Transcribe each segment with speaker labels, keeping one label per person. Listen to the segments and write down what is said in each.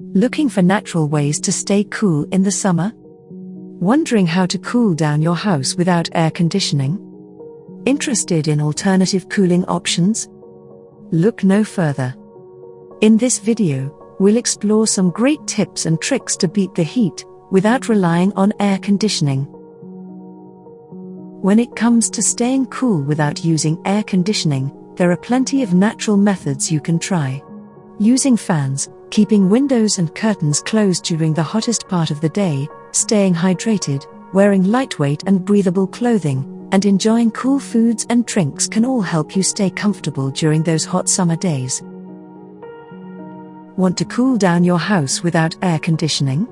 Speaker 1: Looking for natural ways to stay cool in the summer? Wondering how to cool down your house without air conditioning? Interested in alternative cooling options? Look no further. In this video, we'll explore some great tips and tricks to beat the heat without relying on air conditioning. When it comes to staying cool without using air conditioning, there are plenty of natural methods you can try. Using fans, keeping windows and curtains closed during the hottest part of the day, staying hydrated, wearing lightweight and breathable clothing, and enjoying cool foods and drinks can all help you stay comfortable during those hot summer days. Want to cool down your house without air conditioning?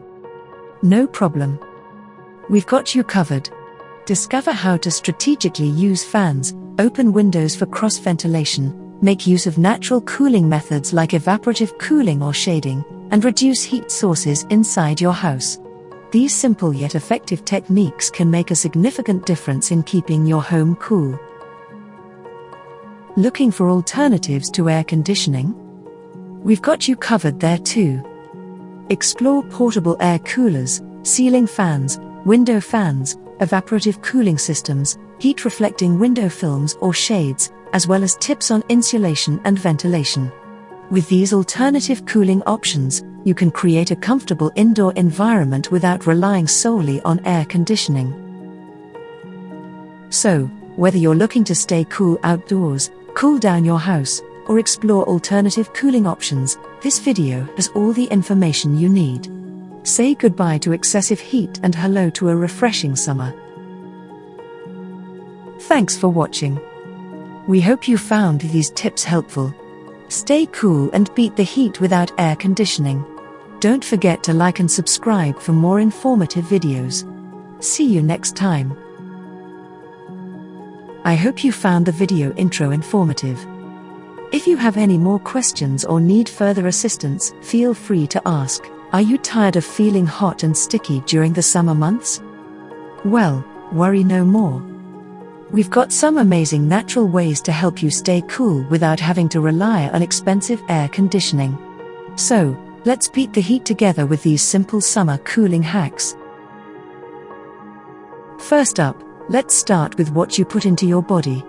Speaker 1: No problem. We've got you covered. Discover how to strategically use fans, open windows for cross-ventilation, make use of natural cooling methods like evaporative cooling or shading, and reduce heat sources inside your house. These simple yet effective techniques can make a significant difference in keeping your home cool. Looking for alternatives to air conditioning? We've got you covered there too. Explore portable air coolers, ceiling fans, window fans, evaporative cooling systems, heat-reflecting window films or shades, as well as tips on insulation and ventilation. With these alternative cooling options, you can create a comfortable indoor environment without relying solely on air conditioning. So, whether you're looking to stay cool outdoors, cool down your house, or explore alternative cooling options, this video has all the information you need. Say goodbye to excessive heat and hello to a refreshing summer. Thanks for watching. We hope you found these tips helpful. Stay cool and beat the heat without air conditioning. Don't forget to like and subscribe for more informative videos. See you next time. I hope you found the video intro informative. If you have any more questions or need further assistance, feel free to ask. Are you tired of feeling hot and sticky during the summer months? Well, worry no more. We've got some amazing natural ways to help you stay cool without having to rely on expensive air conditioning. So, let's beat the heat together with these simple summer cooling hacks. First up, let's start with what you put into your body.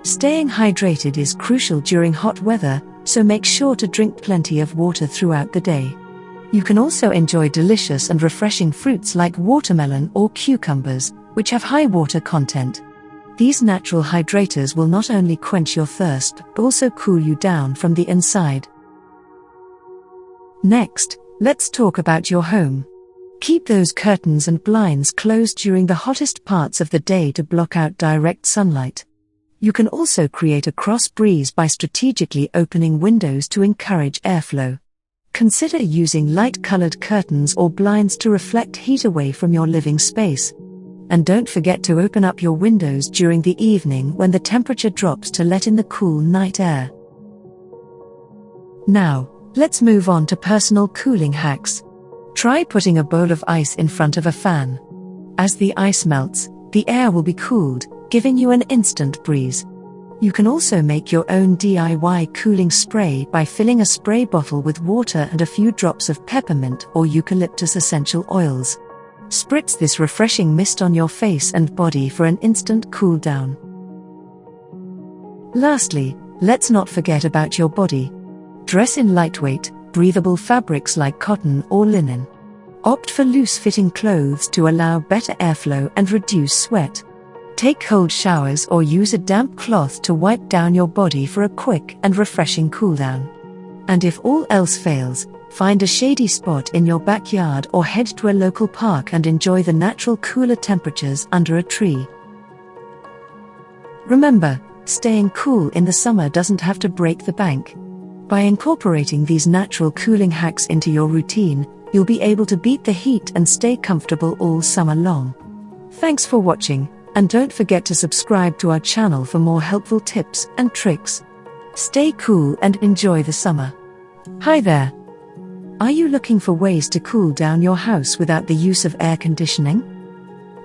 Speaker 1: Staying hydrated is crucial during hot weather, so make sure to drink plenty of water throughout the day. You can also enjoy delicious and refreshing fruits like watermelon or cucumbers, which have high water content. These natural hydrators will not only quench your thirst, but also cool you down from the inside. Next, let's talk about your home. Keep those curtains and blinds closed during the hottest parts of the day to block out direct sunlight. You can also create a cross breeze by strategically opening windows to encourage airflow. Consider using light-colored curtains or blinds to reflect heat away from your living space. And don't forget to open up your windows during the evening when the temperature drops to let in the cool night air. Now, let's move on to personal cooling hacks. Try putting a bowl of ice in front of a fan. As the ice melts, the air will be cooled, giving you an instant breeze. You can also make your own DIY cooling spray by filling a spray bottle with water and a few drops of peppermint or eucalyptus essential oils. Spritz this refreshing mist on your face and body for an instant cool down. Lastly, let's not forget about your body. Dress in lightweight, breathable fabrics like cotton or linen. Opt for loose-fitting clothes to allow better airflow and reduce sweat. Take cold showers or use a damp cloth to wipe down your body for a quick and refreshing cool down. And if all else fails, find a shady spot in your backyard or head to a local park and enjoy the natural cooler temperatures under a tree. Remember, staying cool in the summer doesn't have to break the bank. By incorporating these natural cooling hacks into your routine, you'll be able to beat the heat and stay comfortable all summer long. Thanks for watching, and don't forget to subscribe to our channel for more helpful tips and tricks. Stay cool and enjoy the summer. Hi there! Are you looking for ways to cool down your house without the use of air conditioning?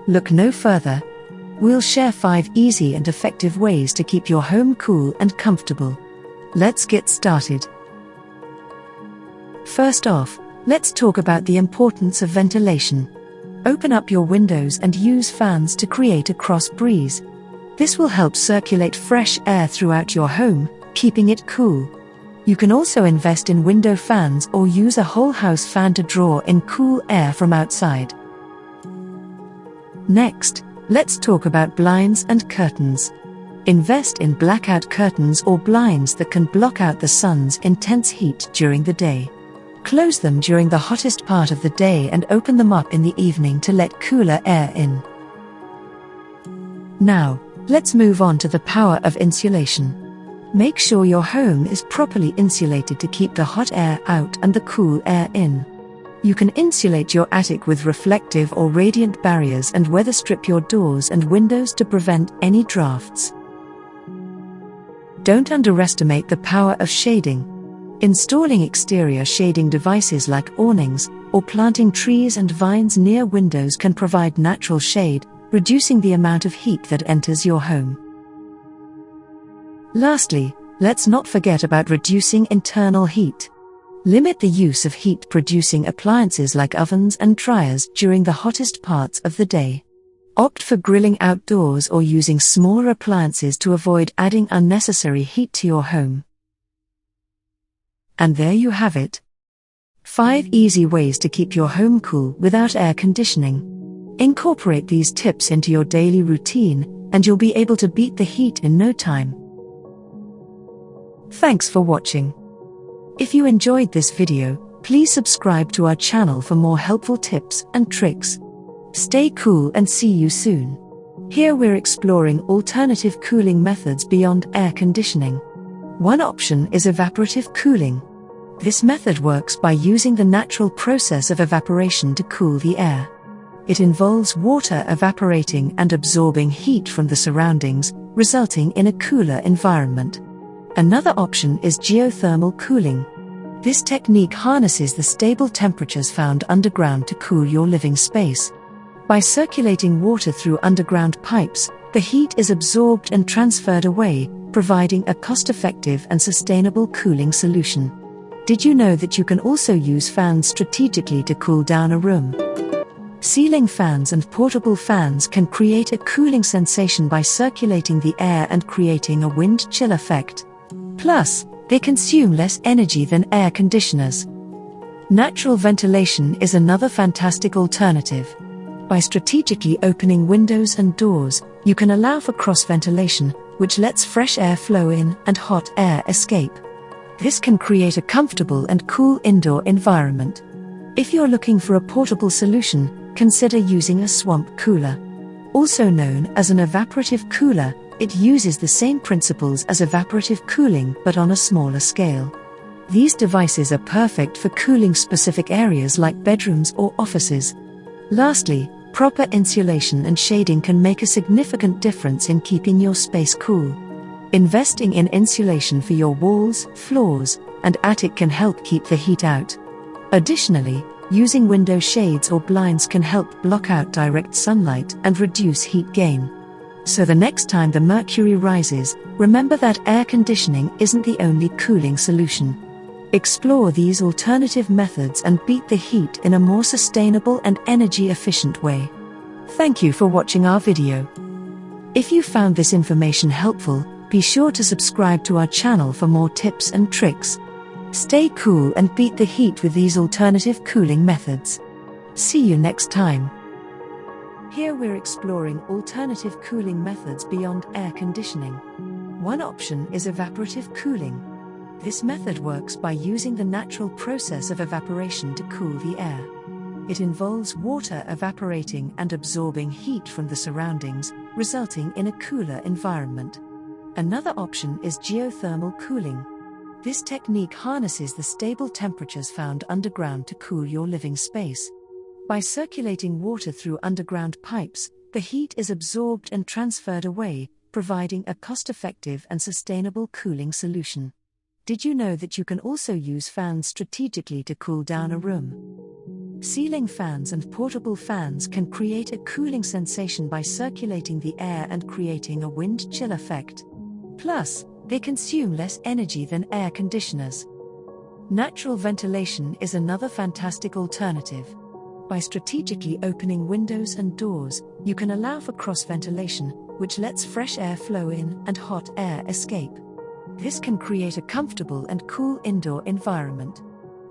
Speaker 1: Look no further. We'll share 5 easy and effective ways to keep your home cool and comfortable. Let's get started. First off, let's talk about the importance of ventilation. Open up your windows and use fans to create a cross breeze. This will help circulate fresh air throughout your home, keeping it cool. You can also invest in window fans or use a whole house fan to draw in cool air from outside. Next, let's talk about blinds and curtains. Invest in blackout curtains or blinds that can block out the sun's intense heat during the day. Close them during the hottest part of the day and open them up in the evening to let cooler air in. Now, let's move on to the power of insulation. Make sure your home is properly insulated to keep the hot air out and the cool air in. You can insulate your attic with reflective or radiant barriers and weather strip your doors and windows to prevent any drafts. Don't underestimate the power of shading. Installing exterior shading devices like awnings, or planting trees and vines near windows can provide natural shade, reducing the amount of heat that enters your home. Lastly, let's not forget about reducing internal heat. Limit the use of heat-producing appliances like ovens and dryers during the hottest parts of the day. Opt for grilling outdoors or using smaller appliances to avoid adding unnecessary heat to your home. And there you have it. 5 easy ways to keep your home cool without air conditioning. Incorporate these tips into your daily routine, and you'll be able to beat the heat in no time. Thanks for watching. If you enjoyed this video, please subscribe to our channel for more helpful tips and tricks. Stay cool and see you soon. Here we're exploring alternative cooling methods beyond air conditioning. One option is evaporative cooling. This method works by using the natural process of evaporation to cool the air. It involves water evaporating and absorbing heat from the surroundings, resulting in a cooler environment. Another option is geothermal cooling. This technique harnesses the stable temperatures found underground to cool your living space. By circulating water through underground pipes, the heat is absorbed and transferred away, providing a cost-effective and sustainable cooling solution. Did you know that you can also use fans strategically to cool down a room? Ceiling fans and portable fans can create a cooling sensation by circulating the air and creating a wind chill effect. Plus, they consume less energy than air conditioners. Natural ventilation is another fantastic alternative. By strategically opening windows and doors, you can allow for cross-ventilation, which lets fresh air flow in and hot air escape. This can create a comfortable and cool indoor environment. If you're looking for a portable solution, consider using a swamp cooler. Also known as an evaporative cooler, it uses the same principles as evaporative cooling but on a smaller scale. These devices are perfect for cooling specific areas like bedrooms or offices. Lastly, proper insulation and shading can make a significant difference in keeping your space cool. Investing in insulation for your walls, floors, and attic can help keep the heat out. Additionally, using window shades or blinds can help block out direct sunlight and reduce heat gain. So the next time the mercury rises, remember that air conditioning isn't the only cooling solution. Explore these alternative methods and beat the heat in a more sustainable and energy-efficient way. Thank you for watching our video. If you found this information helpful, be sure to subscribe to our channel for more tips and tricks. Stay cool and beat the heat with these alternative cooling methods. See you next time. Here we're exploring alternative cooling methods beyond air conditioning. One option is evaporative cooling. This method works by using the natural process of evaporation to cool the air. It involves water evaporating and absorbing heat from the surroundings, resulting in a cooler environment. Another option is geothermal cooling. This technique harnesses the stable temperatures found underground to cool your living space. By circulating water through underground pipes, the heat is absorbed and transferred away, providing a cost-effective and sustainable cooling solution. Did you know that you can also use fans strategically to cool down a room? Ceiling fans and portable fans can create a cooling sensation by circulating the air and creating a wind chill effect. Plus, they consume less energy than air conditioners. Natural ventilation is another fantastic alternative. By strategically opening windows and doors, you can allow for cross-ventilation, which lets fresh air flow in and hot air escape. This can create a comfortable and cool indoor environment.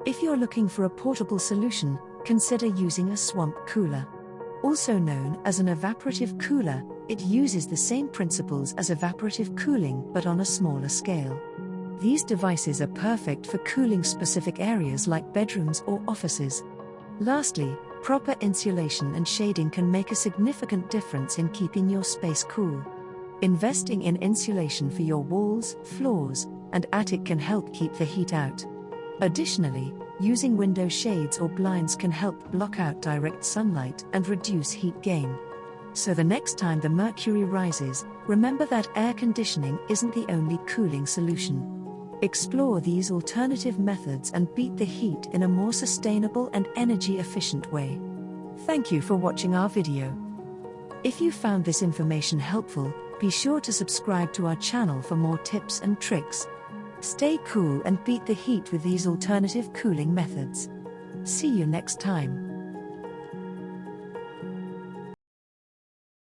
Speaker 1: If you're looking for a portable solution, consider using a swamp cooler. Also known as an evaporative cooler, it uses the same principles as evaporative cooling but on a smaller scale. These devices are perfect for cooling specific areas like bedrooms or offices. Lastly, proper insulation and shading can make a significant difference in keeping your space cool. Investing in insulation for your walls, floors, and attic can help keep the heat out. Additionally, using window shades or blinds can help block out direct sunlight and reduce heat gain. So the next time the mercury rises, remember that air conditioning isn't the only cooling solution. Explore these alternative methods and beat the heat in a more sustainable and energy-efficient way. Thank you for watching our video. If you found this information helpful, be sure to subscribe to our channel for more tips and tricks. Stay cool and beat the heat with these alternative cooling methods. See you next time.